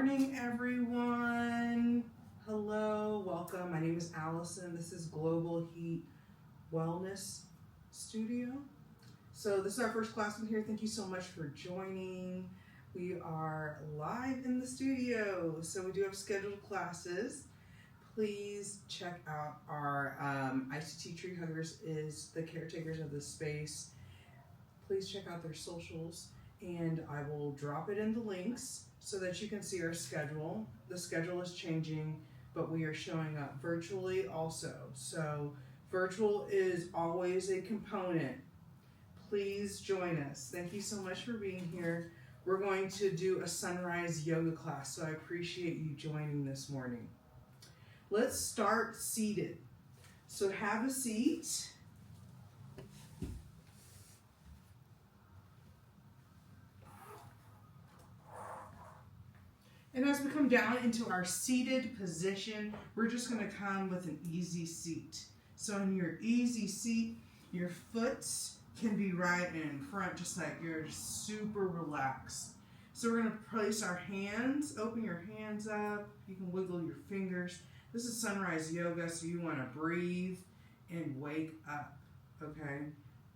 morning, everyone. Hello, welcome. My name is Allison. This is Global Heat Wellness Studio. So this is our first class in here. Thank you so much for joining. We are live in the studio, so we do have scheduled classes. Please check out our ICT Tree Huggers is the caretakers of this space. Please check out their socials, and I will drop it in the links so that you can see our schedule. The schedule is changing, but we are showing up virtually also. So virtual is always a component. Please join us. Thank you so much for being here. We're going to do a sunrise yoga class, so I appreciate you joining this morning. Let's start seated. So have a seat. And as we come down into our seated position, we're just going to come with an easy seat. So in your easy seat, your foot can be right in front, just like you're super relaxed. So we're going to place our hands, open your hands up. You can wiggle your fingers. This is sunrise yoga, so you want to breathe and wake up, okay?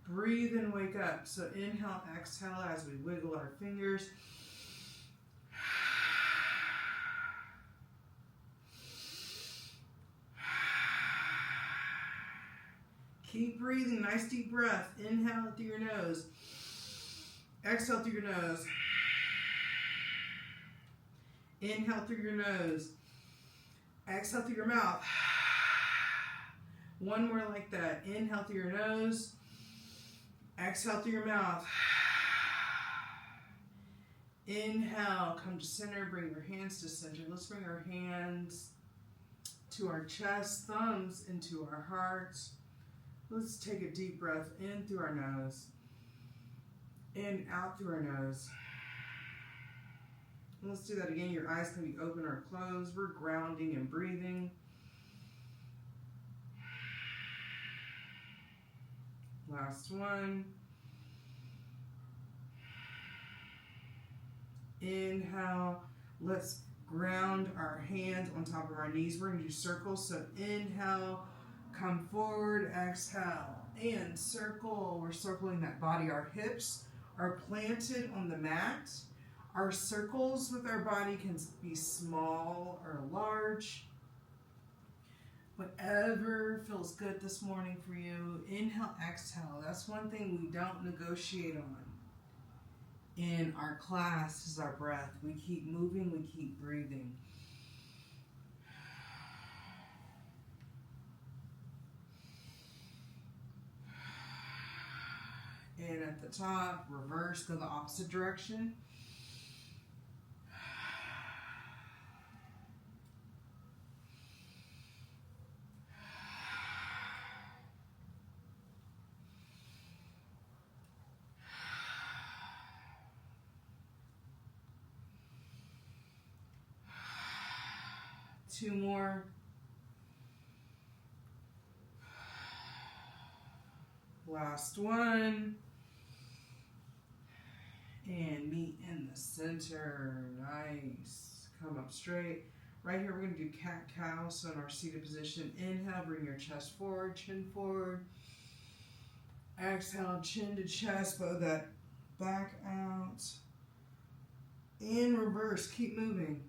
Breathe and wake up. So inhale, exhale as we wiggle our fingers. Keep breathing, nice deep breath. Inhale through your nose. Exhale through your nose. Inhale through your nose. Exhale through your mouth. One more like that. Inhale through your nose. Exhale through your mouth. Inhale, come to center, bring your hands to center. Let's bring our hands to our chest, thumbs into our hearts. Let's take a deep breath in through our nose, and out through our nose. Let's do that again. Your eyes can be open or closed. We're grounding and breathing. Last one. Inhale. Let's ground our hands on top of our knees. We're going to do circles. So inhale. Come forward, exhale, and circle. We're circling that body. Our hips are planted on the mat. Our circles with our body can be small or large. Whatever feels good this morning for you. Inhale, exhale. That's one thing we don't negotiate on in our class is our breath. We keep moving, we keep breathing. And at the top, reverse, go the opposite direction. Two more. Last one. And meet in the center. Nice. Come up straight. Right here, we're going to do cat-cow. So in our seated position, inhale, bring your chest forward, chin forward. Exhale, chin to chest, bow that back out. In reverse, keep moving.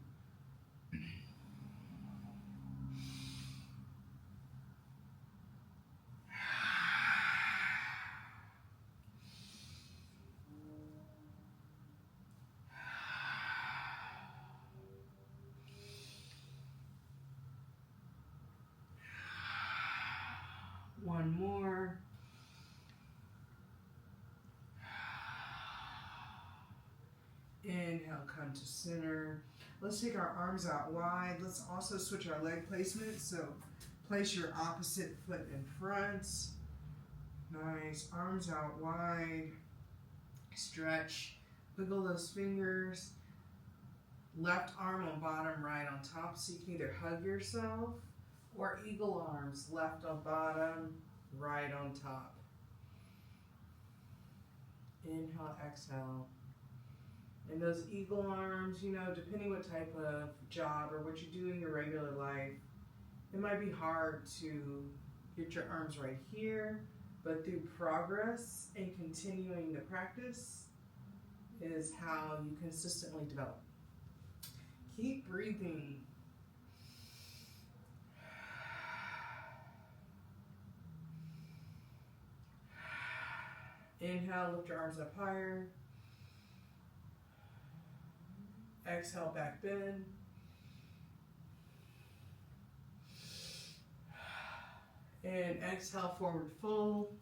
One more. Inhale, come to center. Let's take our arms out wide. Let's also switch our leg placement. So place your opposite foot in front. Nice. Arms out wide. Stretch. Wiggle those fingers. Left arm on bottom, right on top. So you can either hug yourself or eagle arms. Left on bottom, right on top. Inhale, exhale. And those eagle arms, depending what type of job or what you do in your regular life, it might be hard to get your arms right here, but through progress and continuing the practice is how you consistently develop. Keep breathing. Inhale, lift your arms up higher. Exhale, back bend. And exhale, forward fold.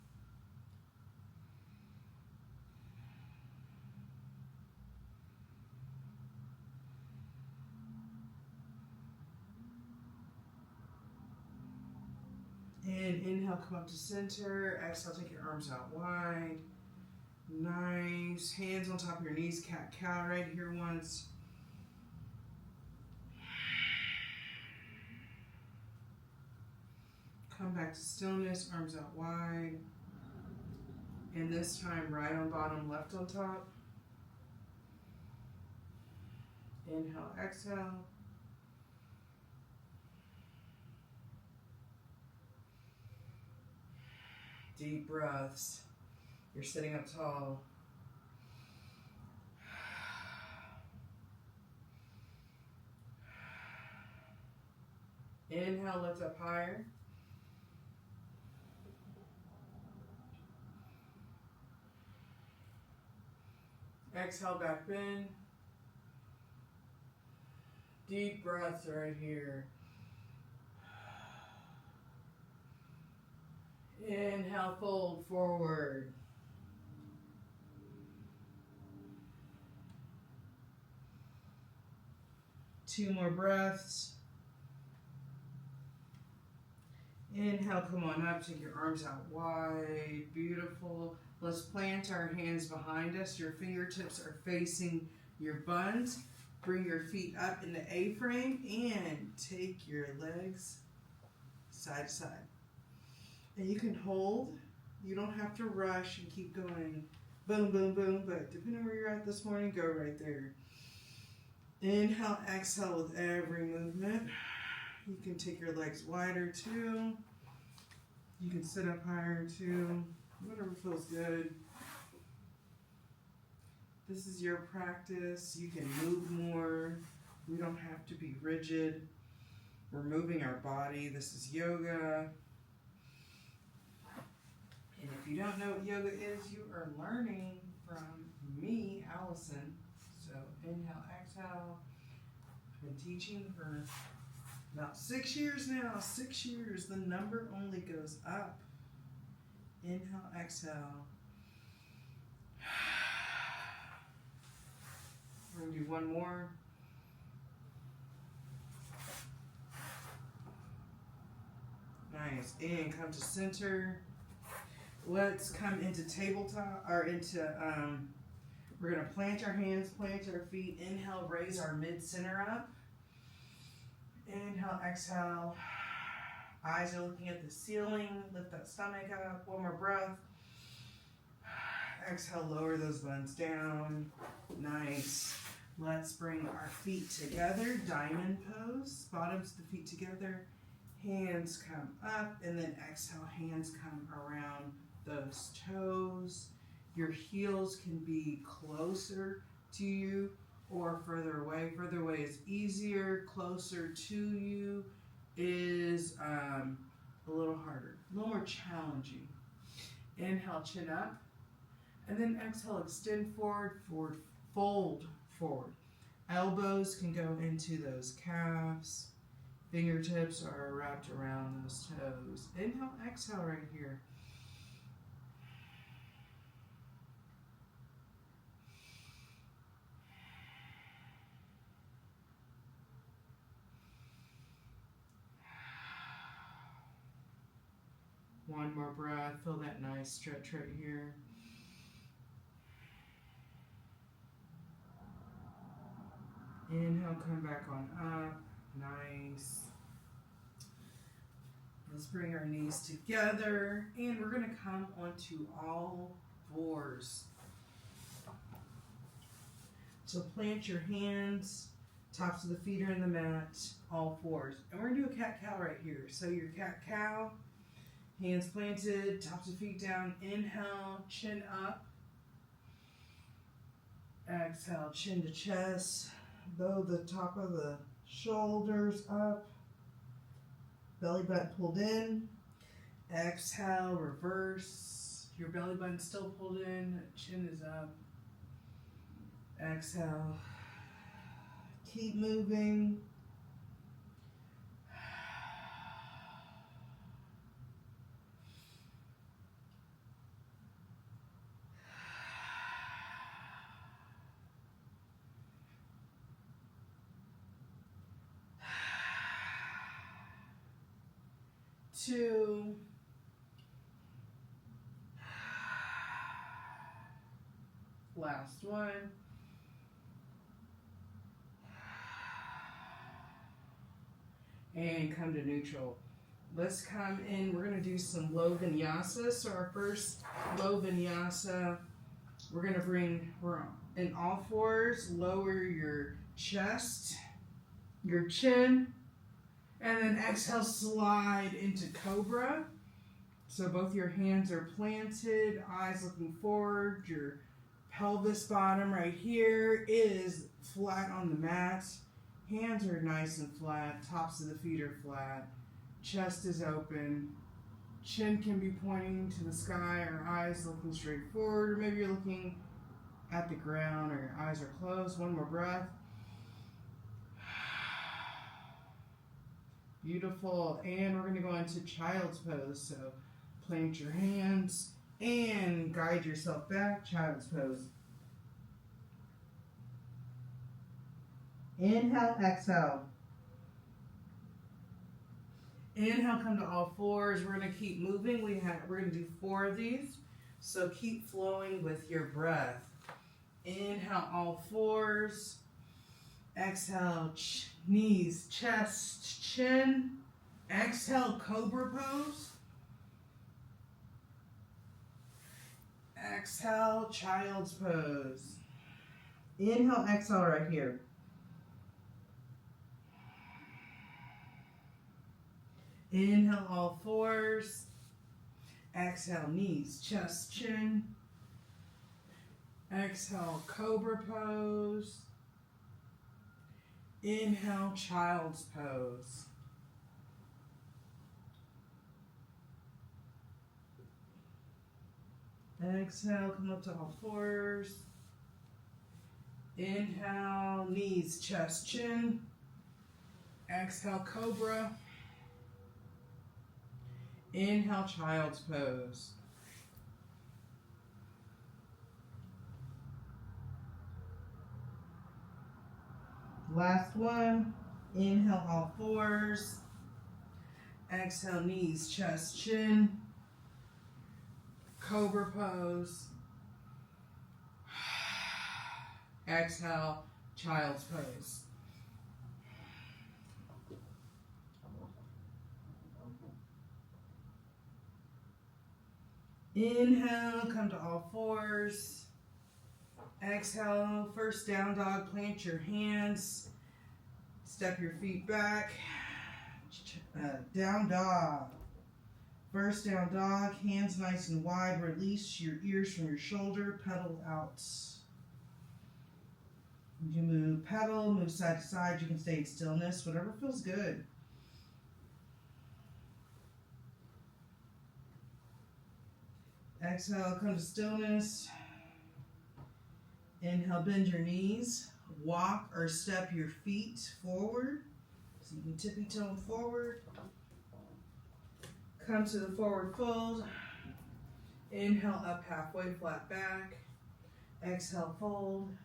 And inhale, come up to center. Exhale, take your arms out wide. Nice. Hands on top of your knees, cat-cow right here once. Come back to stillness, arms out wide. And this time, right on bottom, left on top. Inhale, exhale. Deep breaths. You're sitting up tall. Inhale, lift up higher. Exhale, back bend. Deep breaths right here. Inhale, fold forward. Two more breaths. Inhale, come on up, take your arms out wide, beautiful. Let's plant our hands behind us. Your fingertips are facing your buns. Bring your feet up in the A-frame and take your legs side to side. And you can hold. You don't have to rush and keep going boom, boom, boom, but depending on where you're at this morning, go right there. Inhale, exhale with every movement. You can take your legs wider too. You can sit up higher too. Whatever feels good. This is your practice. You can move more. We don't have to be rigid. We're moving our body. This is yoga. And if you don't know what yoga is, you are learning from me, Allison. So inhale, exhale. I've been teaching for about 6 years now. 6 years. The number only goes up. Inhale, exhale. We're going to do one more. Nice. And come to center. Let's come into tabletop, or into, we're going to plant our hands, plant our feet. Inhale, raise our mid-center up. Inhale, exhale. Eyes are looking at the ceiling. Lift that stomach up. One more breath. Exhale, lower those buns down. Nice. Let's bring our feet together. Diamond pose. Bottoms of the feet together. Hands come up. And then exhale, hands come around those toes. Your heels can be closer to you or further away. Further away is easier. Closer to you is a little harder, a little more challenging. Inhale, chin up. And then exhale, extend forward, forward, fold forward. Elbows can go into those calves. Fingertips are wrapped around those toes. Inhale, exhale right here. One more breath. Feel that nice stretch right here. Inhale, come back on up. Nice. Let's bring our knees together, and we're going to come onto all fours. So plant your hands, tops of the feet are in the mat, all fours. And we're gonna do a cat-cow right here. So your cat-cow, hands planted, tops of feet down. Inhale, chin up. Exhale, chin to chest. Bow the top of the shoulders up. Belly button pulled in. Exhale, reverse. Your belly button still pulled in, chin is up. Exhale. Keep moving. Two. Last one. And come to neutral. Let's come in. We're going to do some low vinyasa. So our first low vinyasa, we're in all fours. Lower your chest, your chin, and then exhale, slide into cobra. So both your hands are planted, eyes looking forward. Your pelvis bottom right here is flat on the mat. Hands are nice and flat. Tops of the feet are flat. Chest is open. Chin can be pointing to the sky, or eyes looking straight forward, or maybe you're looking at the ground, or your eyes are closed. One more breath. Beautiful. And we're going to go into child's pose. So plant your hands and guide yourself back. Child's pose. Inhale, exhale. Inhale, come to all fours. We're going to keep moving. We're going to do 4 of these. So keep flowing with your breath. Inhale, all fours. Exhale, knees, chest, chin. Exhale, cobra pose. Exhale, child's pose. Inhale, exhale right here. Inhale, all fours. Exhale, knees, chest, chin. Exhale, cobra pose. Inhale, child's pose. Exhale, come up to all fours. Inhale, knees, chest, chin. Exhale, cobra. Inhale, child's pose. Last one. Inhale, all fours. Exhale, knees, chest, chin. Cobra pose. Exhale, child's pose. Inhale, come to all fours. Exhale, first down dog, plant your hands. Step your feet back. Down dog. First down dog, hands nice and wide. Release your ears from your shoulder, pedal out. You move pedal, move side to side. You can stay in stillness, whatever feels good. Exhale, come to stillness. Inhale, bend your knees. Walk or step your feet forward. So you can tippy-toe forward. Come to the forward fold. Inhale, up halfway, flat back. Exhale, fold.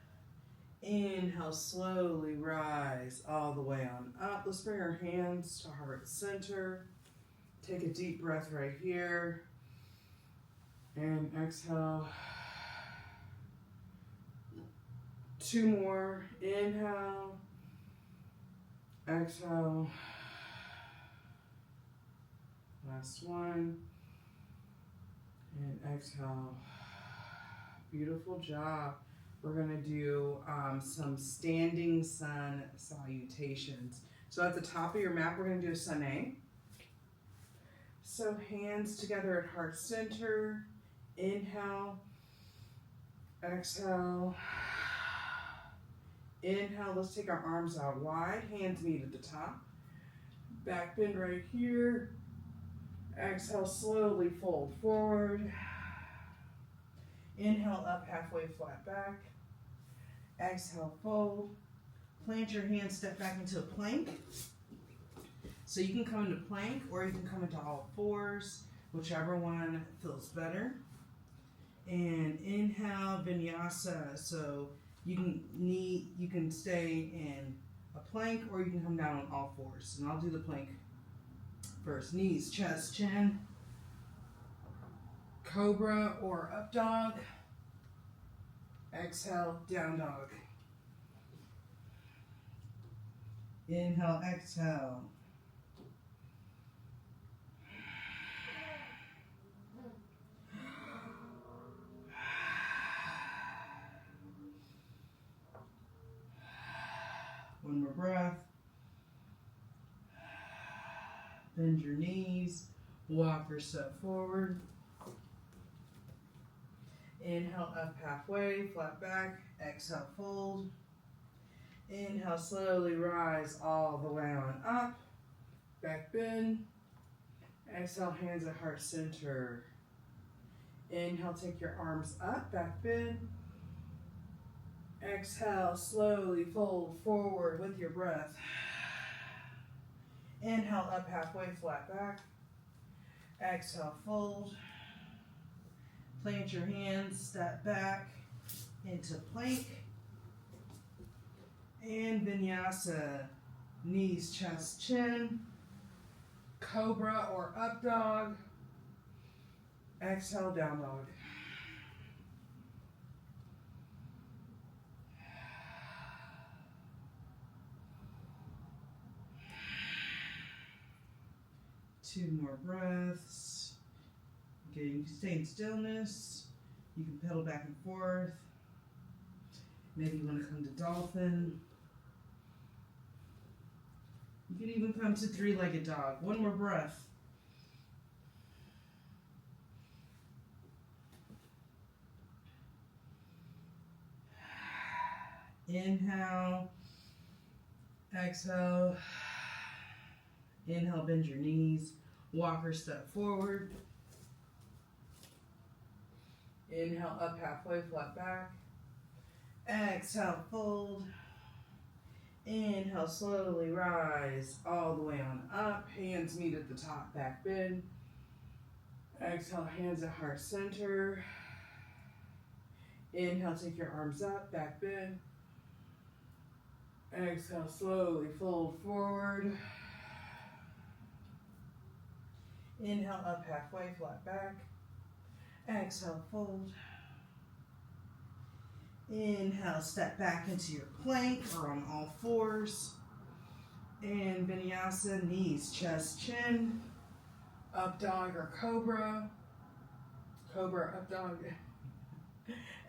Inhale, slowly rise all the way on up. Let's bring our hands to heart center. Take a deep breath right here. And exhale. 2 more. Inhale. Exhale. Last one. And exhale. Beautiful job. we're going to do some standing sun salutations. So at the top of your mat, we're going to do a sun A. So hands together at heart center. Inhale. Exhale. Inhale. Let's take our arms out wide. Hands meet at the top. Back bend right here. Exhale, slowly fold forward. Inhale, up halfway, flat back. Exhale, fold. Plant your hands, step back into a plank. So you can come into plank or you can come into all fours, whichever one feels better. And inhale, vinyasa. So you can stay in a plank or you can come down on all fours. And I'll do the plank first. Knees, chest, chin. Cobra or up dog. Exhale, down dog. Inhale, exhale. One more breath. Bend your knees. Walk or step forward. Inhale, up halfway, flat back. Exhale, fold. Inhale, slowly rise all the way on up. Back bend. Exhale, hands at heart center. Inhale, take your arms up, back bend. Exhale, slowly fold forward with your breath. Inhale, up halfway, flat back. Exhale, fold. Plant your hands, step back into plank. And vinyasa. Knees, chest, chin. Cobra or up dog. Exhale, down dog. Two more breaths. Okay, you can stay in stillness. You can pedal back and forth. Maybe you want to come to dolphin. You can even come to three-legged dog. One more breath. Inhale. Exhale. Inhale, bend your knees. Walk or step forward. Inhale, up halfway, flat back. Exhale, fold. Inhale, slowly rise all the way on up. Hands meet at the top, back bend. Exhale, hands at heart center. Inhale, take your arms up, back bend. Exhale, slowly fold forward. Inhale, up halfway, flat back. Exhale, fold. Inhale, step back into your plank or on all fours. And vinyasa, knees, chest, chin. Up dog or cobra. Cobra, up dog.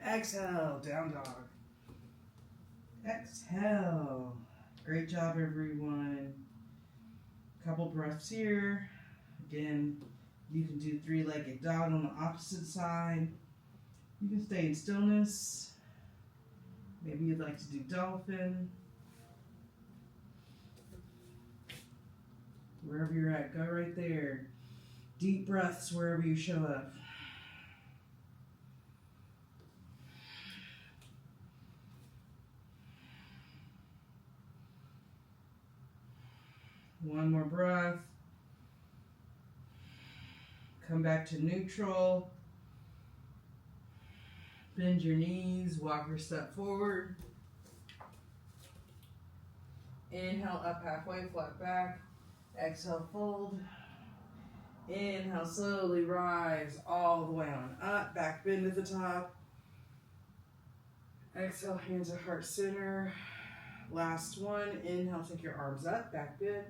Exhale, down dog. Exhale. Great job, everyone. Couple breaths here. Again, you can do three-legged dog on the opposite side. You can stay in stillness. Maybe you'd like to do dolphin. Wherever you're at, go right there. Deep breaths wherever you show up. One more breath. Come back to neutral. Bend your knees, walk or step forward. Inhale, up halfway, flat back. Exhale, fold. Inhale, slowly rise all the way on up. Back bend at the top. Exhale, hands at heart center. Last one. Inhale, take your arms up, back bend.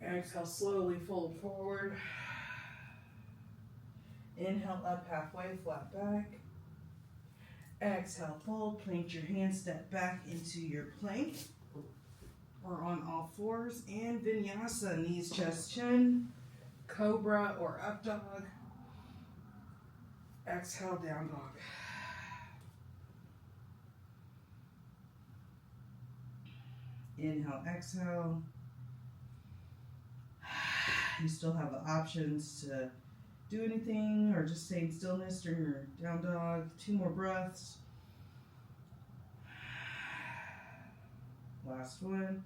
Exhale, slowly fold forward. Inhale, up halfway, flat back. Exhale, fold, plant your hands, step back into your plank or on all fours, and vinyasa, knees, chest, chin, cobra or up dog. Exhale, down dog. Inhale, exhale. You still have the options to do anything or just stay in stillness during your down dog. 2 more breaths. Last one.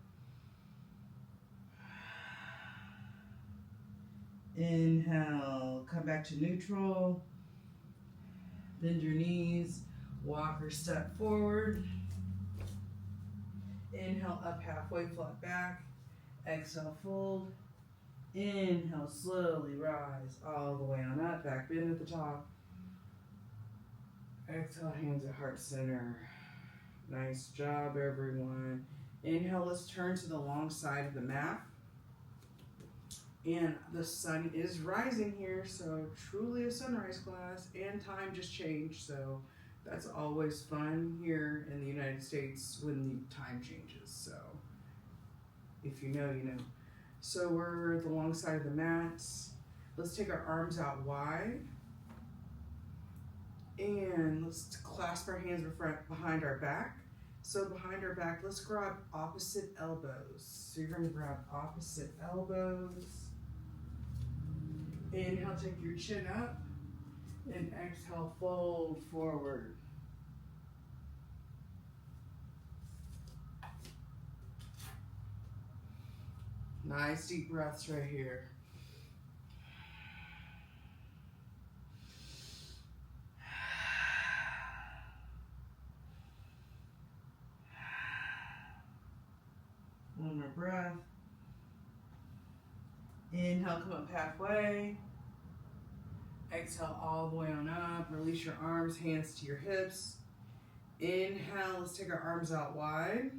Inhale, come back to neutral. Bend your knees, walk or step forward. Inhale, up halfway, flat back. Exhale, fold. Inhale, slowly rise all the way on up, back bend at the top. Exhale, hands at heart center. Nice job, everyone. Inhale, let's turn to the long side of the mat. And the sun is rising here, so truly a sunrise class, and time just changed, so that's always fun here in the United States when the time changes. So if you know, you know. So we're at the long side of the mat. Let's take our arms out wide. And let's clasp our hands behind our back. So behind our back, let's grab opposite elbows. So you're going to grab opposite elbows. Inhale, take your chin up. And exhale, fold forward. Nice deep breaths right here. One more breath. Inhale, come up halfway. Exhale all the way on up. Release your arms, hands to your hips. Inhale, let's take our arms out wide.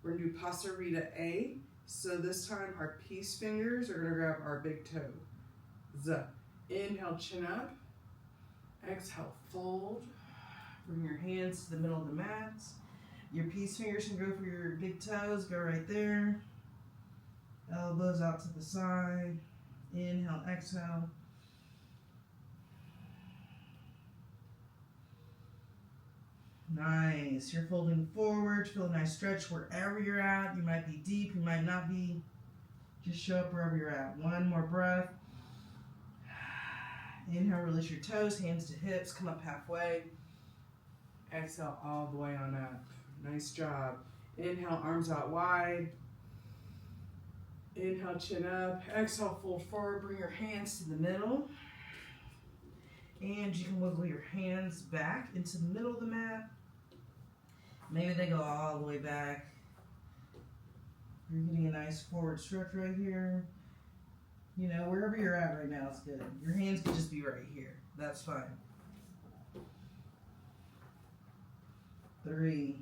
We're gonna do Pasarita A. So this time our peace fingers are gonna grab our big toe. Z. Inhale, chin up. Exhale, fold. Bring your hands to the middle of the mat. Your peace fingers can go for your big toes, go right there. Elbows out to the side. Inhale, exhale. Nice. You're folding forward. Feel a nice stretch wherever you're at. You might be deep, you might not be. Just show up wherever you're at. One more breath. Inhale, release your toes, hands to hips, come up halfway. Exhale all the way on up. Nice job. Inhale, arms out wide. Inhale, chin up. Exhale, fold forward. Bring your hands to the middle. And you can wiggle your hands back into the middle of the mat. Maybe they go all the way back. You're getting a nice forward stretch right here. You know, wherever you're at right now is good. Your hands could just be right here. That's fine. 3,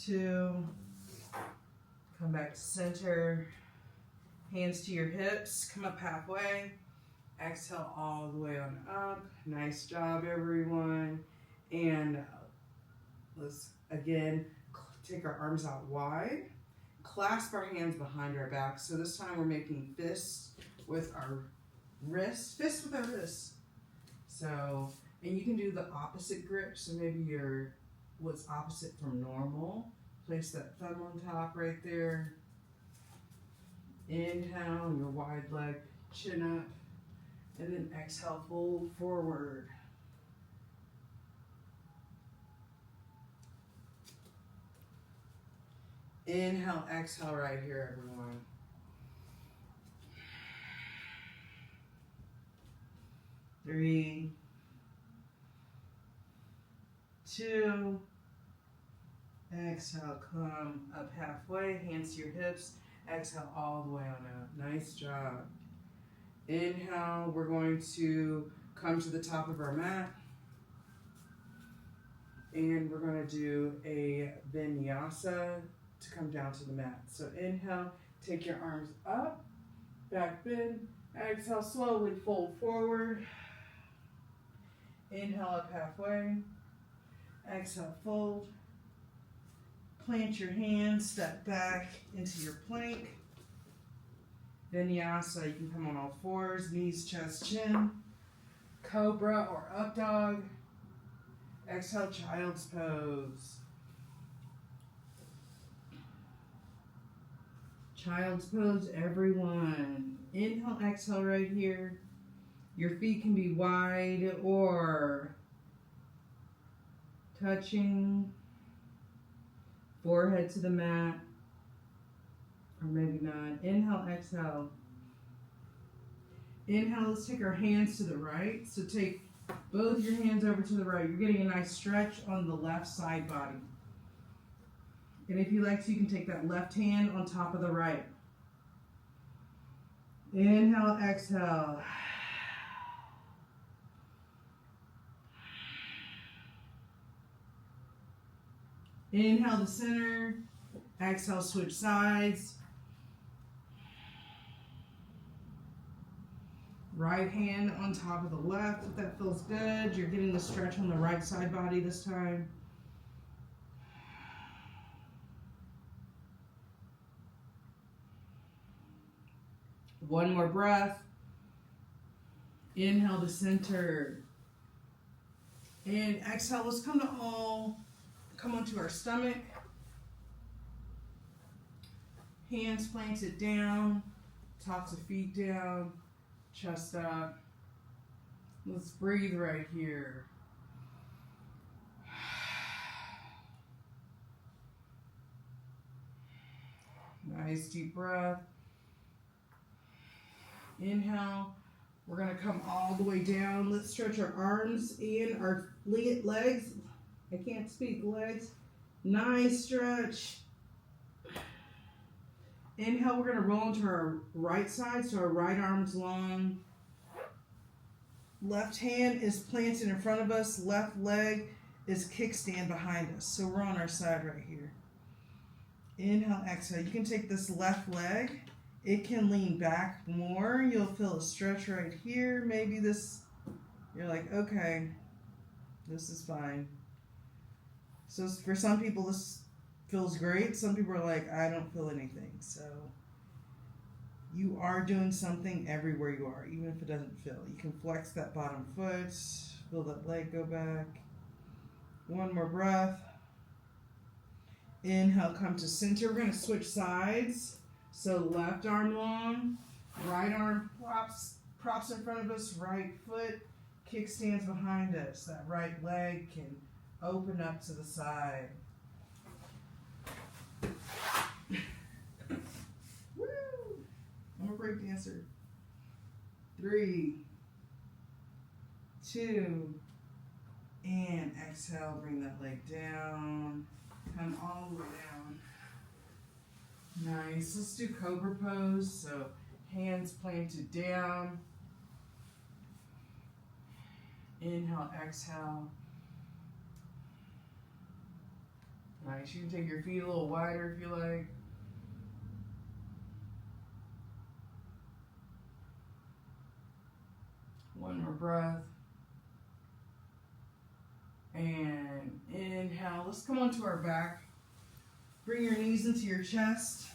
2, come back to center. Hands to your hips. Come up halfway. Exhale all the way on up. Nice job, everyone. And let's again take our arms out wide. Clasp our hands behind our back. So this time we're making fists with our wrists. Fists with our wrists. So, and you can do the opposite grip. So maybe you're what's opposite from normal. Place that thumb on top right there. Inhale, your wide leg, chin up. And then exhale, fold forward. Inhale, exhale right here, everyone. Three, 2, exhale, come up halfway, hands to your hips. Exhale all the way on up. Nice job. Inhale, we're going to come to the top of our mat. And we're going to do a vinyasa to come down to the mat. So inhale, take your arms up, back bend. Exhale, slowly fold forward. Inhale up halfway. Exhale, fold. Plant your hands, step back into your plank. Vinyasa, you can come on all fours, knees, chest, chin. Cobra or up dog. Exhale, child's pose. Child's pose, everyone. Inhale, exhale right here. Your feet can be wide or touching, forehead to the mat, or maybe not. Inhale, exhale. Inhale, let's take our hands to the right. So take both your hands over to the right. You're getting a nice stretch on the left side body. And if you like to, you can take that left hand on top of the right. Inhale, exhale. Inhale to center. Exhale, switch sides. Right hand on top of the left, if that feels good. You're getting the stretch on the right side body this time. One more breath. Inhale to center. And exhale, let's come onto our stomach. Hands planted down, tops of feet down, chest up. Let's breathe right here. Nice deep breath. Inhale. We're going to come all the way down. Let's stretch our arms and our legs. I can't speak, legs. Nice stretch. Inhale, we're going to roll into our right side, so our right arm's long. Left hand is planted in front of us. Left leg is kickstand behind us. So we're on our side right here. Inhale, exhale. You can take this left leg. It can lean back more. You'll feel a stretch right here. Maybe this, you're like, okay, this is fine. So for some people, this feels great. Some people are like, I don't feel anything. So you are doing something everywhere you are, even if it doesn't feel. You can flex that bottom foot, feel that leg go back. One more breath. Inhale, come to center. We're going to switch sides. So left arm long, right arm props in front of us, right foot kickstands behind us. That right leg can open up to the side. Woo! I'm a break dancer. 3, 2, and exhale, bring that leg down. Come all the way down. Nice. Let's do cobra pose. So hands planted down. Inhale, exhale. Nice. You can take your feet a little wider if you like. One more breath. And inhale. Let's come onto our back. Bring your knees into your chest.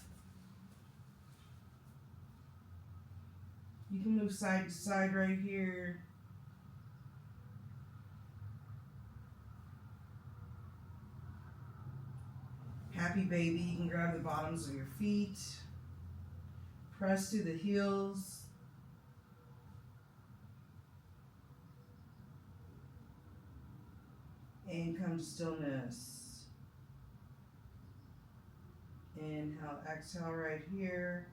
You can move side to side right here. Happy baby. You can grab the bottoms of your feet. Press to the heels. And come to stillness. Inhale, exhale right here.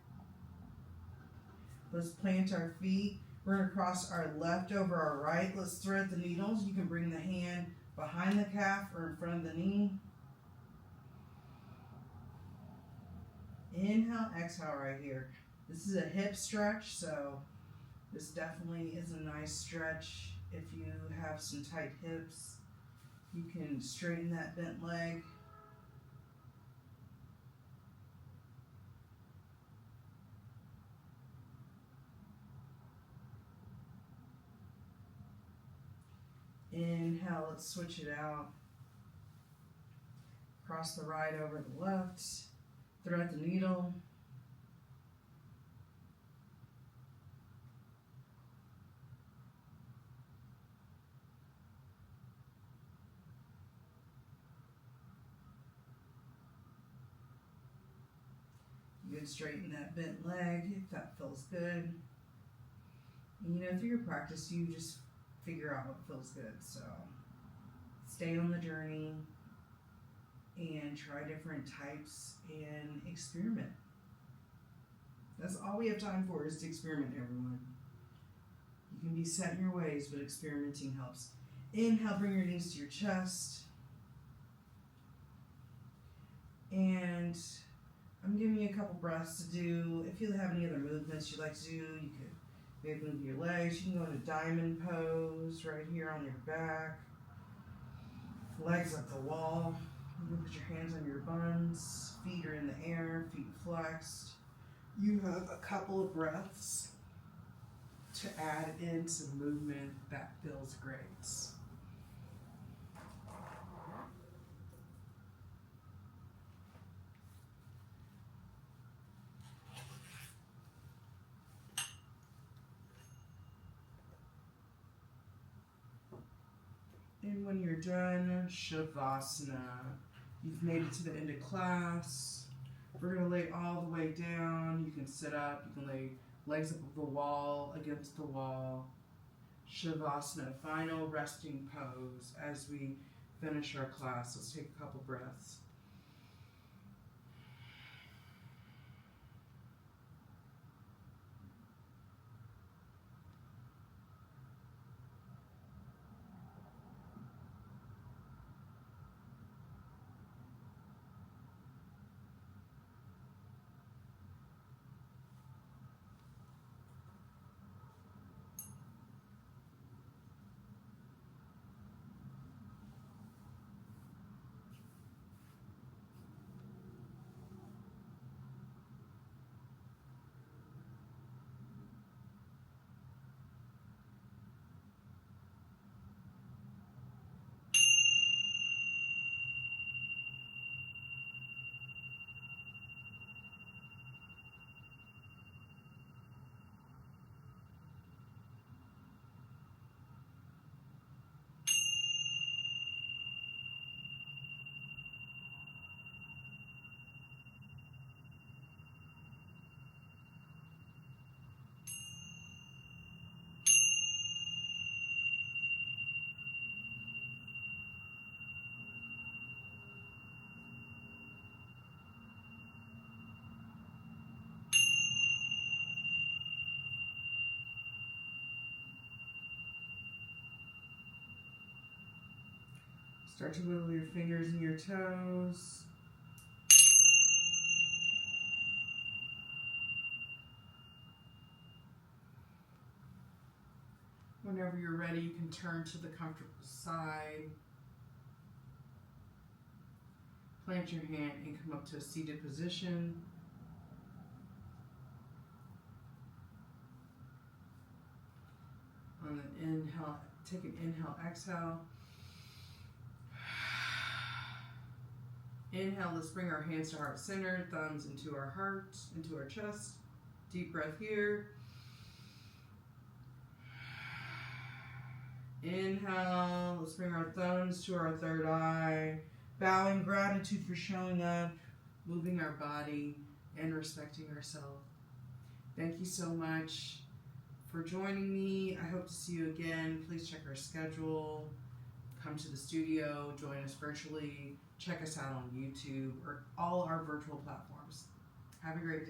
Let's plant our feet. We're going to cross our left over our right. Let's thread the needles. You can bring the hand behind the calf or in front of the knee. Inhale, exhale right here. This is a hip stretch, so this definitely is a nice stretch. If you have some tight hips, you can straighten that bent leg. Inhale, let's switch it out. Cross the right over the left. Thread the needle. You can straighten that bent leg if that feels good. And through your practice, you just figure out what feels good. So stay on the journey and try different types and experiment. That's all we have time for, is to experiment, everyone. You can be set in your ways, but experimenting helps. Inhale, bring your knees to your chest. And I'm giving you a couple breaths to do. If you have any other movements you'd like to do, you could maybe move your legs. You can go into diamond pose right here on your back. Legs up the wall. You can put your hands on your buns. Feet are in the air, feet flexed. You have a couple of breaths to add in some movement that feels great. And when you're done, Shavasana. You've made it to the end of class. We're going to lay all the way down. You can sit up. You can lay legs up the wall, against the wall. Shavasana, final resting pose as we finish our class. Let's take a couple breaths. Start to wiggle your fingers and your toes. Whenever you're ready, you can turn to the comfortable side. Plant your hand and come up to a seated position. On an inhale, take an inhale, exhale. Inhale, let's bring our hands to heart center, thumbs into our heart, into our chest. Deep breath here. Inhale, let's bring our thumbs to our third eye. Bowing gratitude for showing up, moving our body, and respecting ourselves. Thank you so much for joining me. I hope to see you again. Please check our schedule. Come to the studio, join us virtually. Check us out on YouTube or all our virtual platforms. Have a great day.